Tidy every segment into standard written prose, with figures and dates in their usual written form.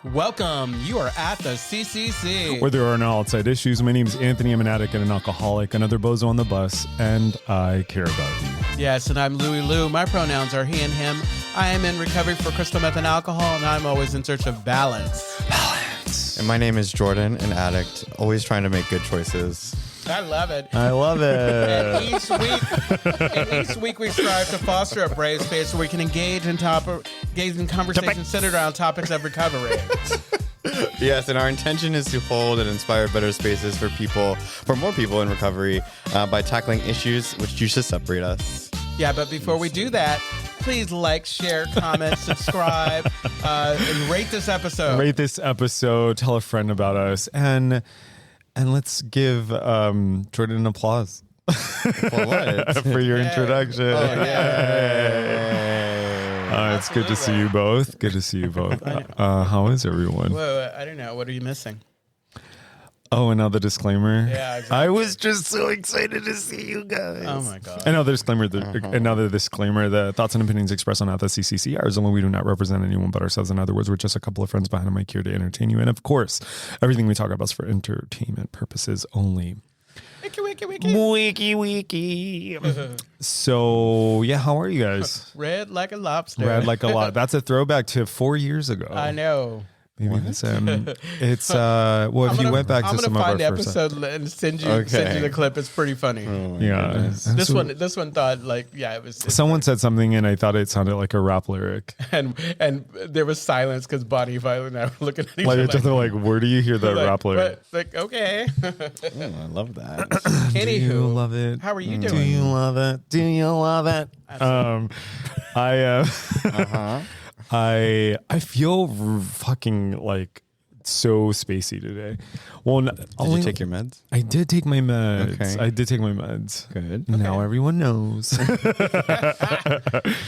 Welcome. You are at the CCC. Where there are no outside issues. My name is Anthony. I'm an addict and an alcoholic, another bozo on the bus, and I care about you. Yes, and I'm LouiLou. My pronouns are he and him. I am in recovery for crystal meth and alcohol, and I'm always in search of balance. And my name is Jordan, an addict, always trying to make good choices. I love it. I love it. And each week we strive to foster a brave space where we can engage in conversations centered around topics of recovery. Yes, and our intention is to hold and inspire better spaces for more people in recovery by tackling issues which used to separate us. Yeah, but before we do that, please like, share, comment, subscribe, and rate this episode. Rate this episode. Tell a friend about us, and let's give Jordan an applause. For what? For your introduction. Oh, yeah. It's good to see you both. Good to see you both. How is everyone? Whoa, I don't know. What are you missing? Oh, and now the disclaimer. Yeah, exactly. I was just so excited to see you guys. Oh my god. Another disclaimer. Another disclaimer. The thoughts and opinions expressed on at the CCC are only. We do not represent anyone but ourselves. In other words, we're just a couple of friends behind a mic here to entertain you. And of course, everything we talk about is for entertainment purposes only. Wiki. So yeah, how are you guys? Red like a lobster. Red like a lot. That's a throwback to 4 years ago. I know. Maybe it's if you went back to some of our I'm gonna find the first episode and send you the clip. It's pretty funny. Oh, yeah. goodness. This one thought like it was. Someone said something and I thought it sounded like a rap lyric. And there was silence because Bonnie, Violet, and I were looking at each Like other. each other, like, where do you hear that rap lyric? Like okay. I love that. Anywho, Do you love it? how are you doing? Do you love it? Do you love it? I feel fucking like so spacey today. Well, Did you take your meds? I did take my meds. Okay. I did take my meds. Good. Now everyone knows.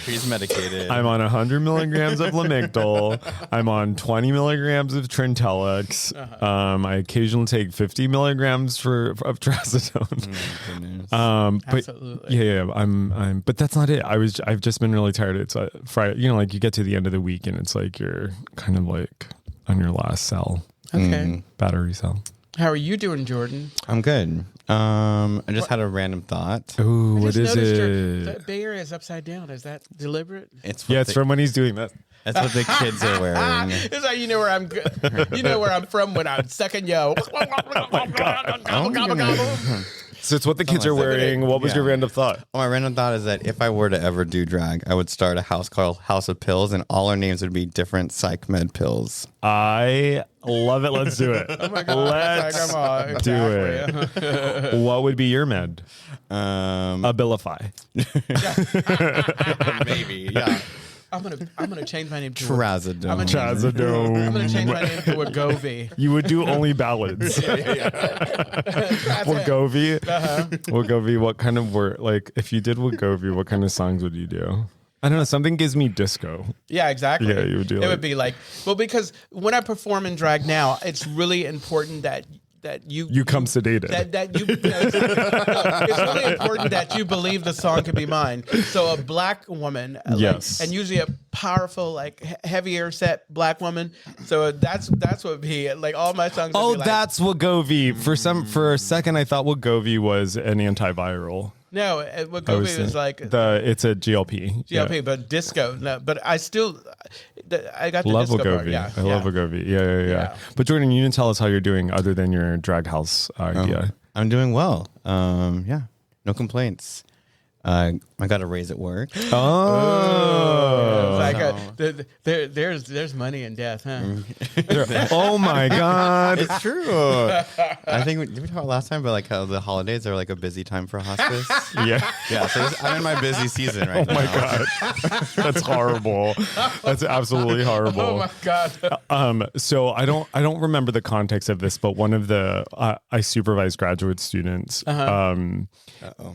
She's medicated. I'm on 100 milligrams of Lamictal. I'm on 20 milligrams of Trintellix. I occasionally take 50 milligrams of Trazodone. But Absolutely. yeah, I'm. But that's not it. I've just been really tired. It's Friday. You know, like you get to the end of the week and it's like you're kind of like on your last cell. Okay. Battery cell. How are you doing, Jordan? I'm good. I just had a random thought. Ooh, what is The it? Bay Area is upside down. Is that deliberate? It's From when he's doing that. That's what the kids are wearing. It's like you know where I'm. You know where I'm from when I'm sucking yo. So it's what the kids are wearing. What was your random thought? My random thought is that if I were to ever do drag, I would start a house called House of Pills, and all our names would be different psych med pills. I love it. Let's do it. Oh my God. Let's Come on. do Exactly. it. What would be your med? Abilify. Maybe, yeah. I'm gonna change my name to Trazodone. I'm gonna change my name to Wegovy. You would do only ballads. Wegovy. Wegovy. What kind of work? Like, if you did Wegovy, what kind of songs would you do? I don't know. Something gives me disco. Yeah, exactly. Yeah, you would do it. Would be like, well, because when I perform in drag now, it's really important that you come sedated. It's really important that you believe the song can be mine. So a black woman, yes, and usually a powerful, like heavier set black woman. So that's what would be like. All my songs. Oh, would be that's Wegovy. For a second, I thought Wegovy was an antiviral. No, Wegovy was like it's a GLP. GLP, but disco. No, but I still, I got the love disco Wegovy. part. Yeah, I love Wegovy. Yeah. But Jordan, you didn't tell us how you're doing other than your drag house idea. I'm doing well. Yeah, no complaints. I got a raise at work. Oh, there's money in death, huh? Oh my God, It's true. I think did we talk last time about like how the holidays are like a busy time for hospice? yeah. Yeah, so I'm in my busy season right now. Oh my God, that's horrible. That's absolutely horrible. Oh my God. So I don't remember the context of this, but one of the I supervise graduate students. And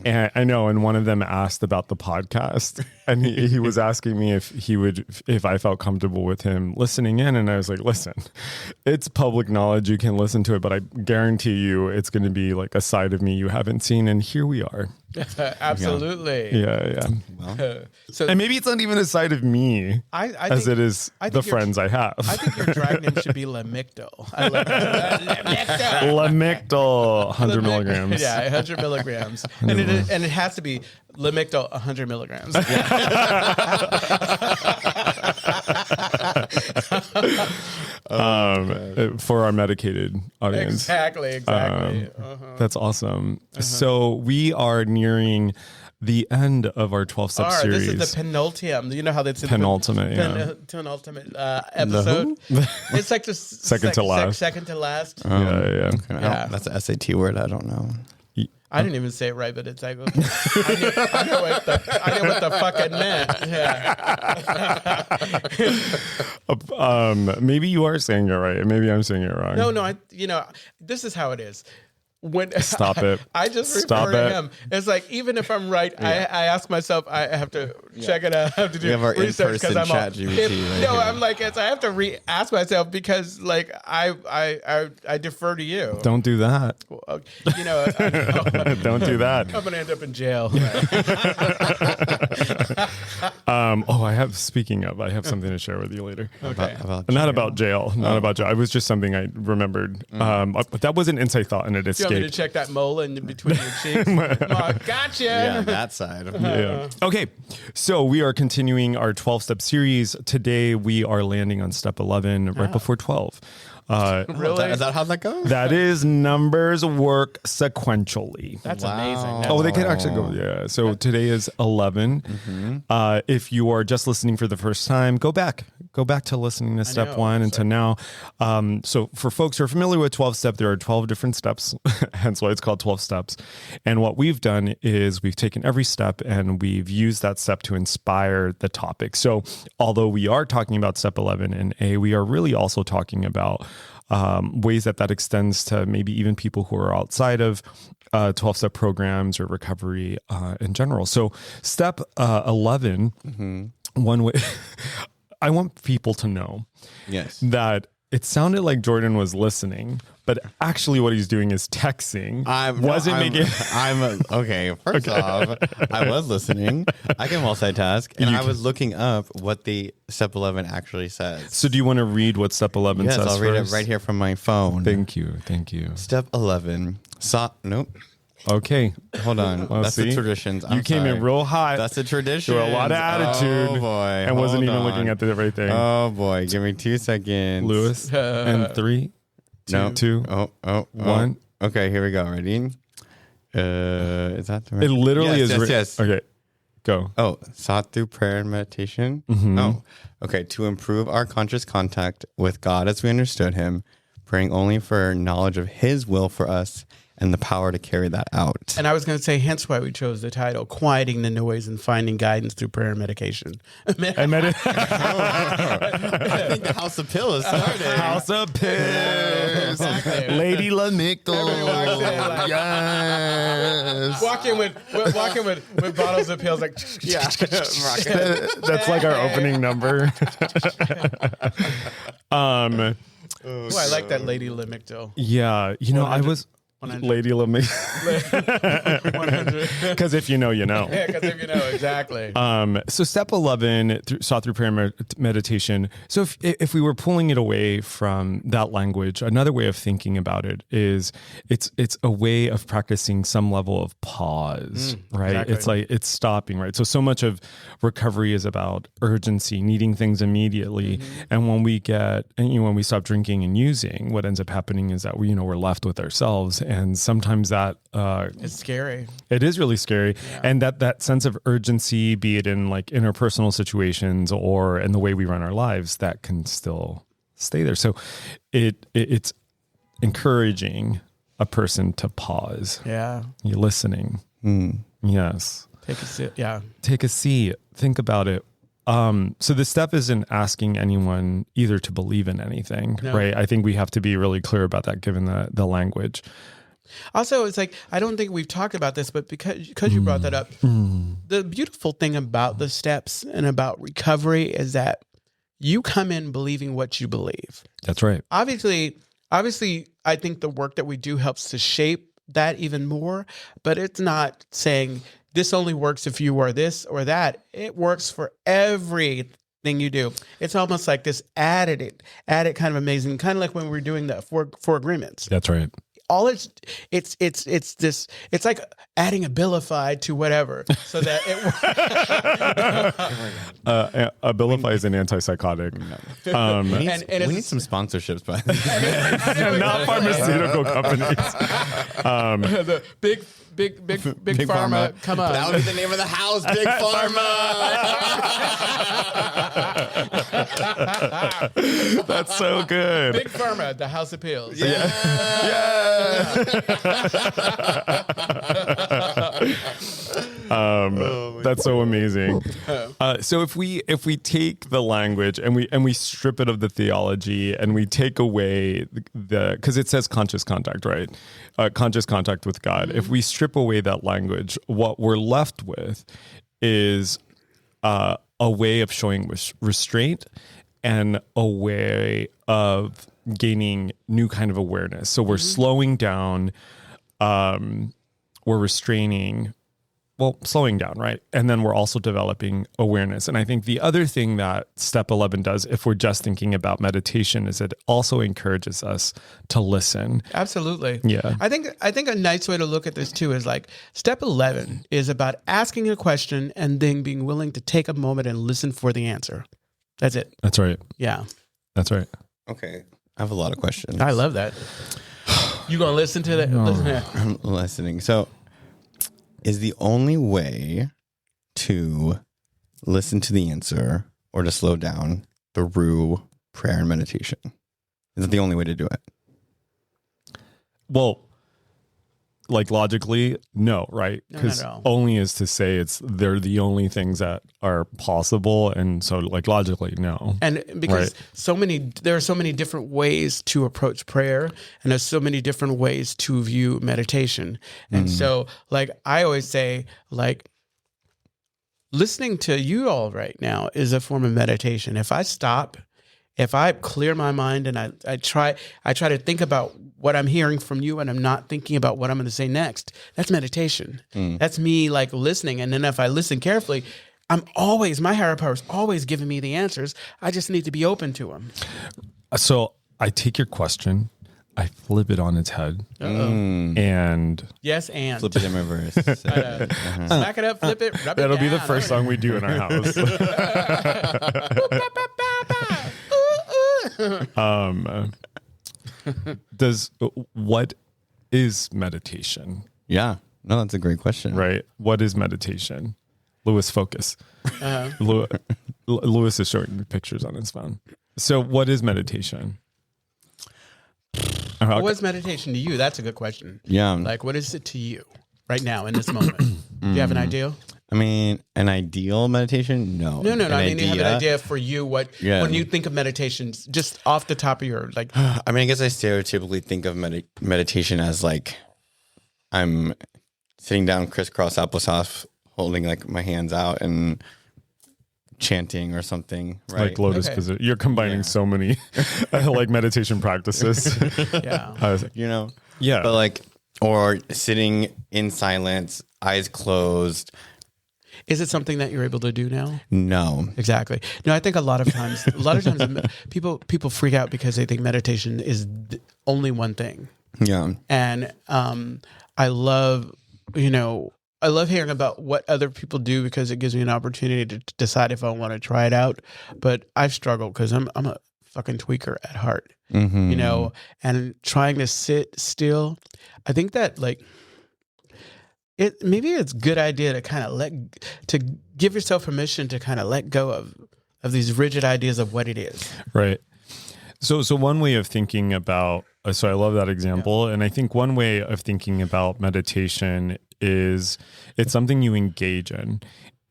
I know, and one of them asked about the podcast. And he was asking me if I felt comfortable with him listening in. And I was like, listen, it's public knowledge. You can listen to it, but I guarantee you it's going to be like a side of me you haven't seen. And here we are. Absolutely. Yeah. Well, So And maybe it's not even a side of me as it is the friends I have. I think your drag name should be Lamictal. I love Lamictal. Lamictal, 100 milligrams. Yeah, 100 milligrams. And it has to be Lamictal 100 milligrams. For our medicated audience. Exactly. That's awesome. So we are nearing the end of our 12-step series. This is the penultimate. You know how that's Penultimate, penultimate episode. It's like the Second to last. Second to last. Yeah. Yeah. that's an SAT word. I don't know. I didn't even say it right, but it's like okay. I know what the fuck it meant. Yeah. Maybe you are saying it right. Maybe I'm saying it wrong. No. This is how it is. Stop it. I just Stop refer to it. him. It's like even if I'm right, I ask myself. I have to check it out. I have to do We have our research because in-person I'm ChatGPT. I'm like I have to ask myself because like I defer to you. Don't do that. I know. Don't do that. I'm gonna end up in jail. I have something to share with you later. Okay. Not about jail. Not about jail. It was just something I remembered. But that was an insight thought and it You escaped. want me to check that mole in between your cheeks? Gotcha. Yeah, that side. Yeah. Okay, so we are continuing our 12-step series. Today we are landing on step 11, right before 12. Really? Is that how that goes? That is numbers work sequentially. That's Wow. amazing. That's They can actually go. Yeah. So today is 11. If you are just listening for the first time, go back to listening to step 1 and to now. So for folks who are familiar with 12-step, there are 12 different steps, hence why it's called 12 steps. And what we've done is we've taken every step and we've used that step to inspire the topic. So although we are talking about step 11 and A, we are really also talking about ways that extends to maybe even people who are outside of 12-step programs or recovery in general. So step 11, one way, I want people to know that it sounded like Jordan was listening, but actually what he's doing is texting. Okay. First off, I was listening. I can multitask, and I was looking up what the step 11 actually says. So do you want to read what step 11 says? Yes, I'll read first? it right here from my phone. Thank you. Step 11. Nope. Okay. Hold on. Well, That's see? the traditions. You came in real hot. That's the tradition. There were a lot of attitude. Oh, boy. And wasn't even looking at the right thing. Oh, boy. Give me 2 seconds. Lewis. And 3, 2, 1. Okay, here we go. Ready? Is that the right? It literally yes, is. Yes. Okay. Go. Oh, sought through prayer and meditation. Oh, okay. To improve our conscious contact with God as we understood Him, praying only for knowledge of His will for us and the power to carry that out. And I was going to say, hence why we chose the title, Quieting the Noise and Finding Guidance Through Prayer and Medication. I think the House of Pill has started. House of Piss. Exactly. Lady Lamictal. Yes. Walk in with bottles of pills like That's like our opening number. I like that Lady Lamictal. Yeah. I was 100. Lady Lamictal. 100. Because if you know, you know. Yeah, because if you know, exactly. So step 11, sought through prayer and meditation. So if we were pulling it away from that language, another way of thinking about it is it's a way of practicing some level of pause, right? Exactly. It's like it's stopping, right? So much of recovery is about urgency, needing things immediately. And when we when we stop drinking and using, what ends up happening is that we're left with ourselves. And sometimes that It's scary. it is really scary. Yeah. And that sense of urgency, be it in like interpersonal situations or in the way we run our lives, that can still stay there. So it's encouraging a person to pause. Yeah. You're listening. Yes. Take a sip. Yeah. Take a seat. Think about it. So the step isn't asking anyone either to believe in anything, right? I think we have to be really clear about that given the language. Also, it's like, I don't think we've talked about this, but because you brought that up, the beautiful thing about the steps and about recovery is that you come in believing what you believe. That's right. Obviously, I think the work that we do helps to shape that even more, but it's not saying this only works if you are this or that. It works for everything you do. It's almost like this added kind of amazing, kind of like when we were doing the four agreements. That's right. All it's like adding Abilify to whatever so that it Abilify is an antipsychotic. We need some sponsorships, but not pharmaceutical companies. the big pharma. Come on. that would be the name of the house, Big Pharma. That's so good. Big Pharma, the House of Pills. That's so amazing. So if we take the language and we strip it of the theology and we take away because it says conscious contact, right? Conscious contact with God. If we strip away that language, what we're left with is a way of showing restraint and a way of gaining new kind of awareness. So we're slowing down, we're restraining, slowing down, right? And then we're also developing awareness. And I think the other thing that step 11 does, if we're just thinking about meditation, is it also encourages us to listen. Absolutely. Yeah. I think a nice way to look at this too is like step 11 is about asking a question and then being willing to take a moment and listen for the answer. That's it. That's right. Yeah. That's right. Okay. I have a lot of questions. I love that. You gonna listen to that? Listen to that. I'm listening. So, is the only way to listen to the answer or to slow down through prayer and meditation? Is it the only way to do it? Well, like logically, no, right? Because No. only is to say they're the only things that are possible, and so like logically, no. And because Right. there are so many different ways to approach prayer, and there's so many different ways to view meditation. And so, like I always say, like listening to you all right now is a form of meditation. If I stop, if I clear my mind and I try to think about what I'm hearing from you and I'm not thinking about what I'm going to say next, that's meditation. That's me like listening. And then if I listen carefully, my higher power is always giving me the answers. I just need to be open to them. So I take your question, I flip it on its head, and Yes, and Flip it in reverse. smack it up, flip it, rub it that'll be the down. first song we do in our house. What is meditation? Yeah. No, that's a great question. Right? What is meditation? Lewis, focus. Lewis is showing me pictures on his phone. So what is meditation? What's meditation to you? That's a good question. Yeah. Like, what is it to you right now in this moment? Do you have an idea? I mean, an ideal meditation? No. No. An I mean, you have an idea for you. When you think of meditation, just off the top of your like. I mean, I guess I stereotypically think of meditation as like I'm sitting down crisscross applesauce, holding like my hands out and chanting or something, right? Like lotus position. You're combining so many like meditation practices. Yeah. You know? Yeah. But like, or sitting in silence, eyes closed. Is it something that you're able to do now? No. Exactly. No, I think a lot of times people freak out because they think meditation is only one thing. Yeah. And I love hearing about what other people do because it gives me an opportunity to decide if I want to try it out. But I've struggled because I'm a fucking tweaker at heart, and trying to sit still. I think that like maybe it's a good idea to kind of give yourself permission to kind of let go of these rigid ideas of what it is. Right. So one way of thinking about, so I love that example. And I think one way of thinking about meditation is it's something you engage in.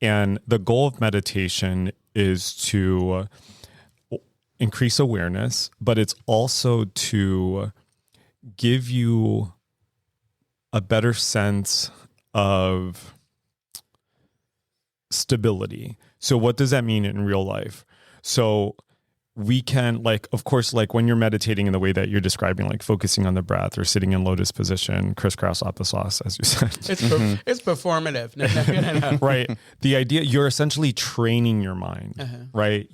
And the goal of meditation is to increase awareness, but it's also to give you a better sense of stability. So what does that mean in real life? So we can, like, of course, like when you're meditating in the way that you're describing, like focusing on the breath or sitting in lotus position, crisscross applesauce, as you said. It's performative. No. Right. The idea, you're essentially training your mind, right?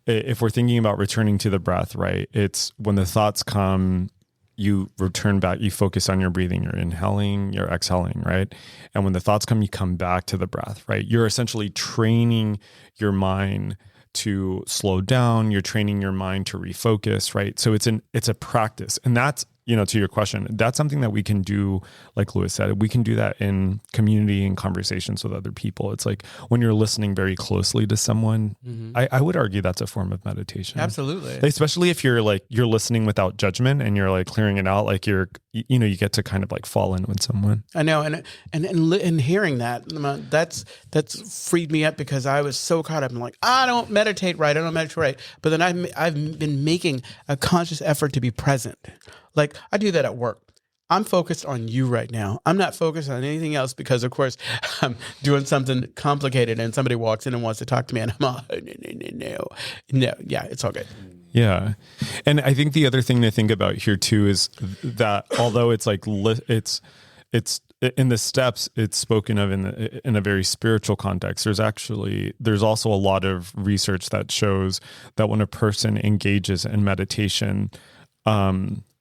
If we're thinking about returning to the breath, right? It's when the thoughts come, you return back, you focus on your breathing, you're inhaling, you're exhaling, right? And when the thoughts come, you come back to the breath, right? You're essentially training your mind to slow down. You're training your mind to refocus, right? So it's a practice. And that's, to your question, that's something that we can do, like Louis said, we can do that in community and conversations with other people. It's like when you're listening very closely to someone, I would argue that's a form of meditation. Absolutely. Especially if you're listening without judgment and you're like clearing it out, like you get to kind of like fall in with someone. I know. And hearing that's freed me up because I was so caught up in like, I don't meditate right. But then I've been making a conscious effort to be present. Like I do that at work. I'm focused on you right now. I'm not focused on anything else because, of course, I'm doing something complicated and somebody walks in and wants to talk to me and I'm all, no. Yeah, it's all good. Yeah. And I think the other thing to think about here too is that although it's like, it's in the steps, it's spoken of in a very spiritual context. There's also a lot of research that shows that when a person engages in meditation,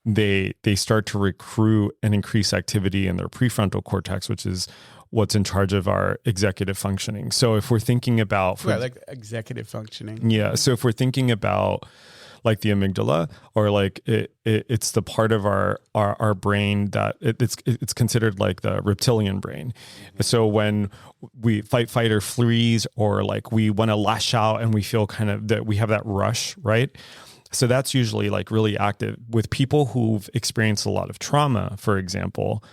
they start to recruit and increase activity in their prefrontal cortex, which is what's in charge of our executive functioning. So if we're thinking about like executive functioning. Yeah. So if we're thinking about like the amygdala, or like it's the part of our brain that it's considered like the reptilian brain. So when we fight or freeze, or like we want to lash out and we feel kind of that we have that rush, right? So that's usually like really active with people who've experienced a lot of trauma, for example,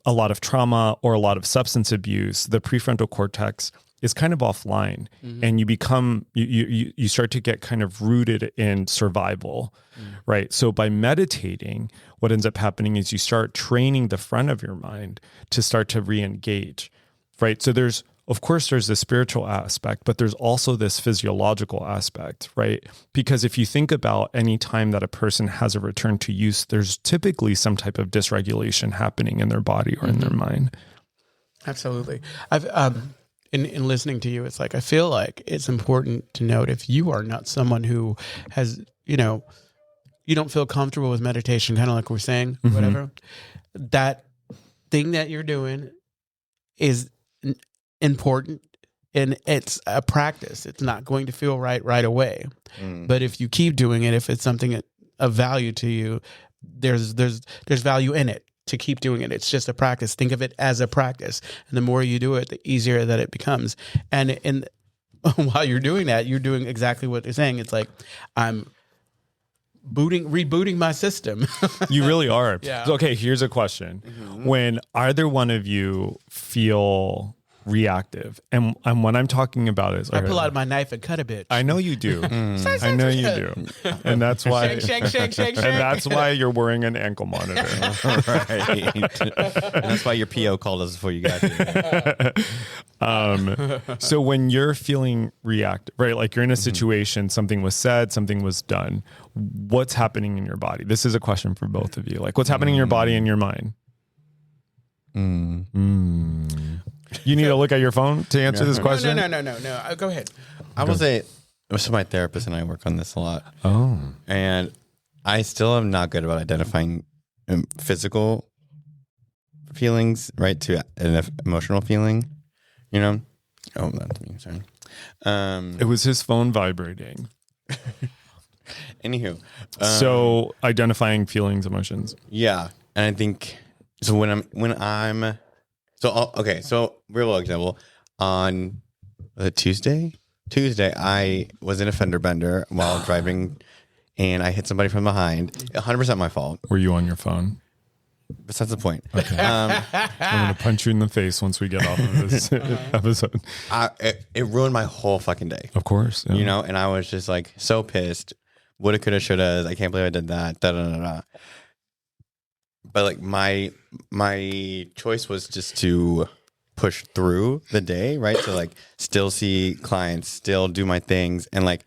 a lot of trauma or a lot of substance abuse. The prefrontal cortex is kind of offline, and you start to get kind of rooted in survival, right? So by meditating, what ends up happening is you start training the front of your mind to start to re-engage, right? So there's the spiritual aspect, but there's also this physiological aspect, right? Because if you think about any time that a person has a return to use, there's typically some type of dysregulation happening in their body or in their mind. Absolutely. I've in listening to you, it's like I feel like it's important to note if you are not someone who has, you don't feel comfortable with meditation, kind of like we're saying, whatever, that thing that you're doing is important, and it's a practice. It's not going to feel right away. But if you keep doing it, if it's something of value to you, there's value in it to keep doing it. It's just a practice. Think of it as a practice. And the more you do it, the easier that it becomes. And while you're doing that, you're doing exactly what they're saying. It's like, I'm rebooting my system. You really are. Yeah. Okay, here's a question. When either one of you feel reactive, and what I'm talking about is I pull out my knife and cut a bitch. I know you do. I know you do. And that's why shake. And that's why you're wearing an ankle monitor. Right. And that's why your PO called us before you got here. So when you're feeling reactive, right? Like you're in a situation, something was said, something was done. What's happening in your body? This is a question for both of you. Like what's happening in your body and your mind? You need to look at your phone to answer this question? No. Go ahead. I will say, so my therapist and I work on this a lot. Oh. And I still am not good about identifying physical feelings, right, to an emotional feeling, Oh, that's me, sorry. It was his phone vibrating. Anywho. So identifying feelings, emotions. Yeah. And I think, so so real example, on Tuesday, I was in a fender bender while driving, and I hit somebody from behind. 100% my fault. Were you on your phone? Besides the point. Okay. I'm going to punch you in the face once we get off of this episode. It ruined my whole fucking day. Of course. Yeah. And I was just like so pissed. Woulda, coulda, shoulda. I can't believe I did that. but like my choice was just to push through the day, right? To like still see clients, still do my things, and like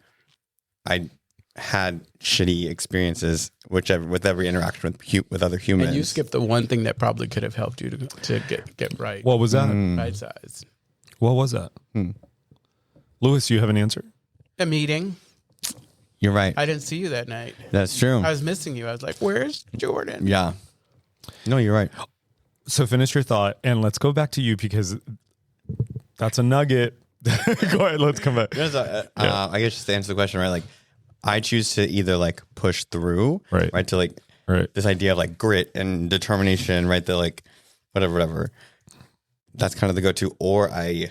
I had shitty experiences, with every interaction with other humans. And you skipped the one thing that probably could have helped you to get right. What was that? Right size. What was that? Louis, you have an answer? A meeting. You're right. I didn't see you that night. That's true. I was missing you. I was like, "Where's Jordan?" Yeah. No, you're right. So finish your thought, and let's go back to you because that's a nugget. Go ahead. Let's come back. I guess just to answer the question, right? Like, I choose to either like push through, right? To like this idea of like grit and determination, right? The like whatever. That's kind of the go-to, or I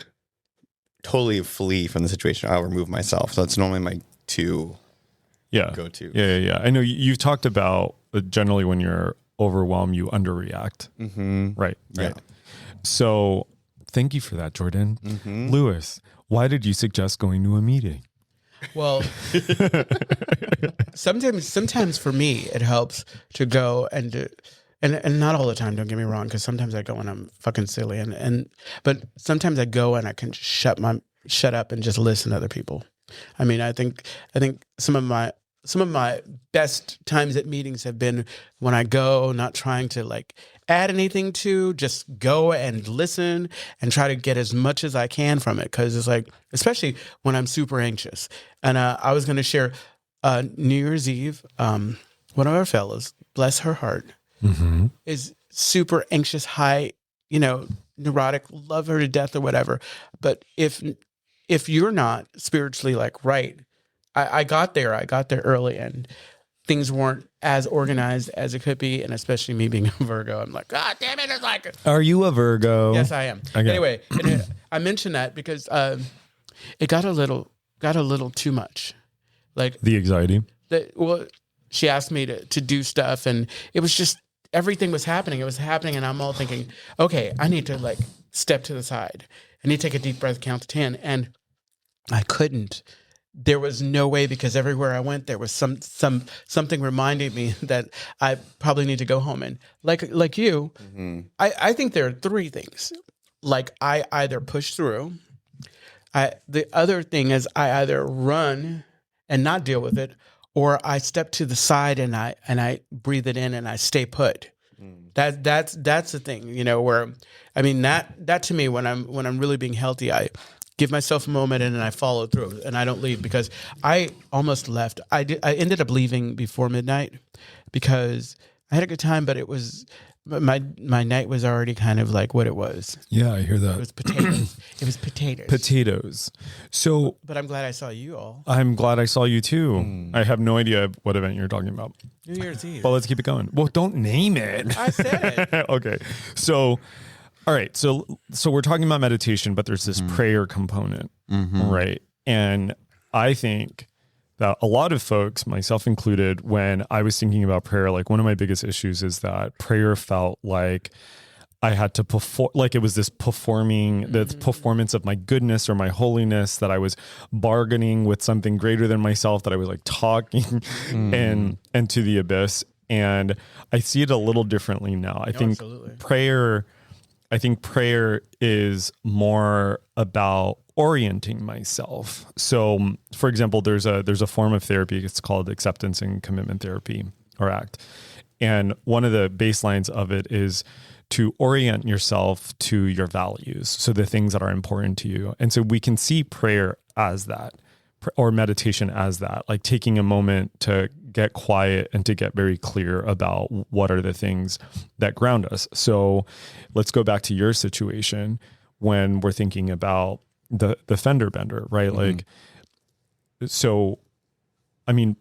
totally flee from the situation. I'll remove myself. So that's normally my two go-to. Yeah. I know you've talked about generally when you're overwhelmed, you underreact. Right. Yeah. So thank you for that, Jordan. Louis, why did you suggest going to a meeting? Well, sometimes for me it helps to go and not all the time. Don't get me wrong, because sometimes I go and I'm fucking silly, but sometimes I go and I can shut up and just listen to other people. I mean, I think some of my best times at meetings have been when I go, not trying to like add anything to, just go and listen and try to get as much as I can from it. Cause it's like, especially when I'm super anxious. And I was going to share New Year's Eve. One of our fellows, bless her heart, is super anxious, high, neurotic, love her to death or whatever. But if you're not spiritually like right, I got there early and things weren't as organized as it could be. And especially me being a Virgo, I'm like, God damn it. It's like, are you a Virgo? Yes, I am. Okay. Anyway, I mentioned that because it got a little too much. Like the anxiety. She asked me to do stuff and it was just, everything was happening. It was happening. And I'm all thinking, okay, I need to like step to the side. I need to take a deep breath, count to 10. And I couldn't. There was no way, because everywhere I went, there was something reminding me that I probably need to go home. And like you, I think there are three things. Like I either push through. The other thing is I either run and not deal with it, or I step to the side and I breathe it in and I stay put. That's the thing, where I mean that to me, when I'm really being healthy, I give myself a moment and then I follow through and I don't leave, because I almost left. I ended up leaving before midnight because I had a good time, but it was my night was already kind of like what it was. Yeah, I hear that. It was potatoes. Potatoes. So, but I'm glad I saw you all. I'm glad I saw you too. I have no idea what event you're talking about. New Year's Eve. Well, let's keep it going. Well, don't name it. I said it. Okay. So, all right. So we're talking about meditation, but there's this prayer component, right? And I think that a lot of folks, myself included, when I was thinking about prayer, like one of my biggest issues is that prayer felt like I had to perform, like it was this performance of my goodness or my holiness, that I was bargaining with something greater than myself, that I was like talking and to the abyss. And I see it a little differently now. I think prayer is more about orienting myself. So, for example, there's a form of therapy. It's called acceptance and commitment therapy, or ACT. And one of the baselines of it is to orient yourself to your values, so the things that are important to you. And so we can see prayer as that, or meditation as that, like taking a moment to get quiet and to get very clear about what are the things that ground us. So let's go back to your situation when we're thinking about the fender bender, right? Like, so, I mean,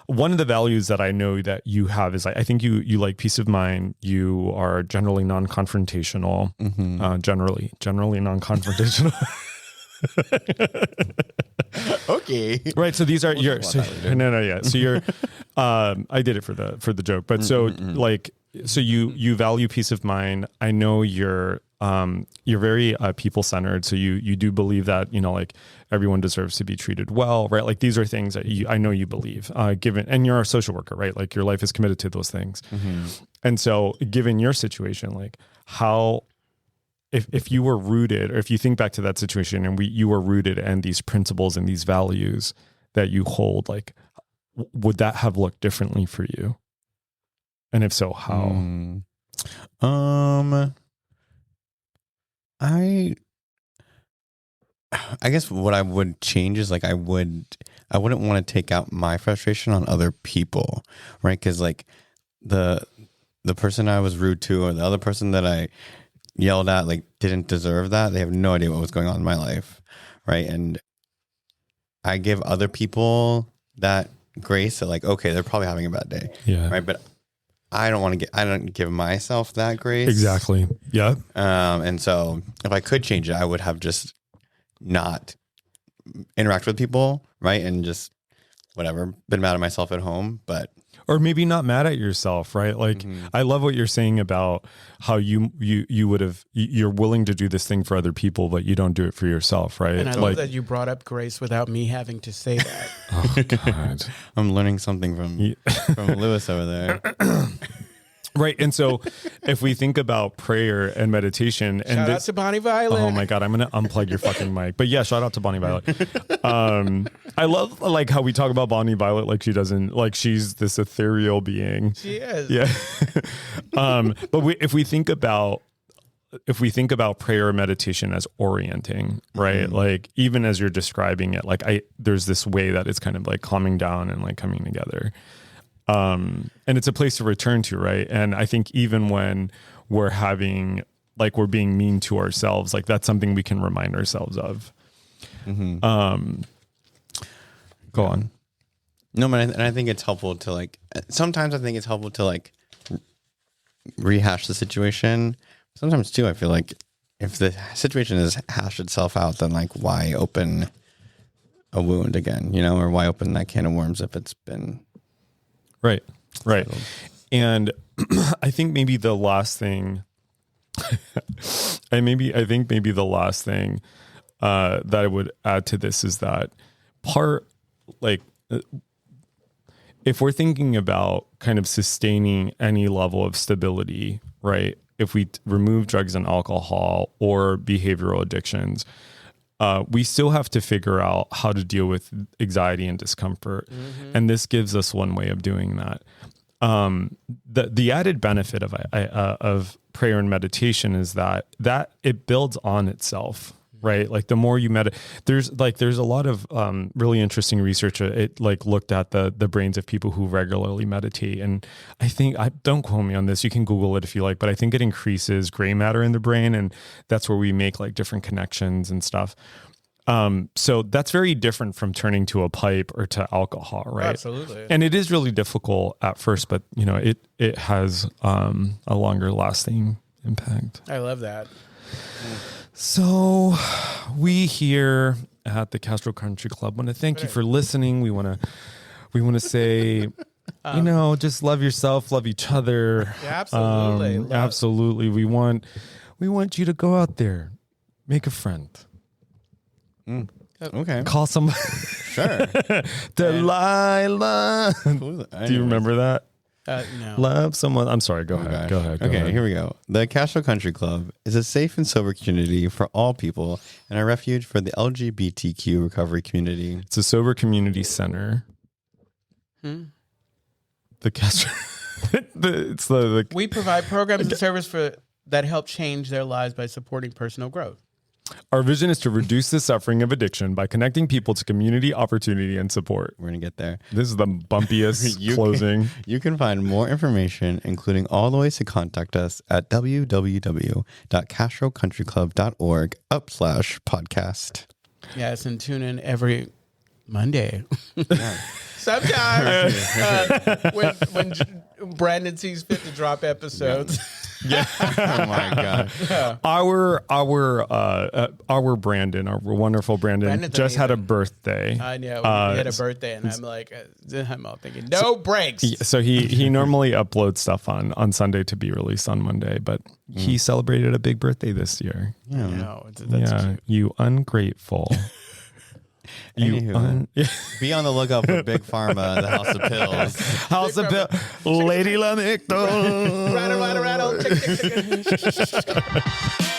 one of the values that I know that you have is I think you like peace of mind. You are generally non-confrontational, generally non-confrontational. Okay. Right. So these are your, yeah. So you're, I did it for the joke, but so like, so you value peace of mind. I know you're very people-centered. So you do believe that, like everyone deserves to be treated well, right? Like these are things that I know you believe, given, and you're a social worker, right? Like your life is committed to those things. And so given your situation, like how, if you were rooted, or if you think back to that situation and you were rooted in these principles and these values that you hold, like, would that have looked differently for you? And if so, how? I guess what I would change is like I wouldn't want to take out my frustration on other people, right? Because like the person I was rude to or the other person that I yelled at like didn't deserve that. They have no idea what was going on in my life, right? And I give other people that grace that like, okay, they're probably having a bad day, right? But I don't give myself that grace. Exactly. Yeah. And so if I could change it, I would have just not interact with people, right? And just whatever, been mad at myself at home, but. Or maybe not mad at yourself, right? Like, I love what you're saying about how you're willing to do this thing for other people, but you don't do it for yourself, right? And I love that you brought up grace without me having to say that. Oh God. I'm learning something from Lewis over there. Right. And so if we think about prayer and meditation, and shout out to Bonnie Violet. Oh my God, I'm going to unplug your fucking mic. But yeah, shout out to Bonnie Violet. I love like how we talk about Bonnie Violet like she doesn't, like she's this ethereal being. She is. Yeah. But if we think about prayer or meditation as orienting, right? Like even as you're describing it, like there's this way that it's kind of like calming down and like coming together. And it's a place to return to, right? And I think even when we're being mean to ourselves, like that's something we can remind ourselves of. Go on. No, but I think it's helpful to like, sometimes I think it's helpful to like rehash the situation. Sometimes too, I feel like if the situation has hashed itself out, then like why open a wound again, or why open that can of worms if it's been... Right. And I think maybe the last thing, that I would add to this is that if we're thinking about kind of sustaining any level of stability, right? If we remove drugs and alcohol or behavioral addictions, we still have to figure out how to deal with anxiety and discomfort. And this gives us one way of doing that. The added benefit of prayer and meditation is that it builds on itself, right? Like the more you meditate, there's a lot of really interesting research. It like looked at the brains of people who regularly meditate. And I think, don't quote me on this, you can Google it if you like, but I think it increases gray matter in the brain. And that's where we make like different connections and stuff. So that's very different from turning to a pipe or to alcohol, right? Absolutely. And it is really difficult at first, but it has a longer lasting impact. I love that. So we here at the Castro Country Club want to thank you for listening. We want to say, just love yourself, love each other. Yeah, absolutely. Absolutely. We want you to go out there, make a friend. Okay. Call somebody. Sure. Delilah. Do you remember that? No. Love someone. I'm sorry. Go ahead. Go ahead. Okay, here we go. The Castro Country Club is a safe and sober community for all people and a refuge for the LGBTQ recovery community. It's a sober community center. The Castro. We provide programs and service that help change their lives by supporting personal growth. Our vision is to reduce the suffering of addiction by connecting people to community, opportunity, and support. We're going to get there. This is the bumpiest closing. You can find more information, including all the ways to contact us at www.castrocountryclub.org/podcast. Yes, and tune in every Monday. Sometimes when Brandon sees fit to drop episodes. Yeah. Oh my God. Our Brandon, our wonderful Brandon just had a birthday. I know. He had a birthday, and I'm all thinking, no breaks. So he normally uploads stuff on Sunday to be released on Monday, but he celebrated a big birthday this year. Yeah. That's cute. You ungrateful. Anywho, be on the lookout for Big Pharma, the House of Pills. House of Pills. Lady Lamictal. Rattle, rattle, rattle. Tick, tick, tick.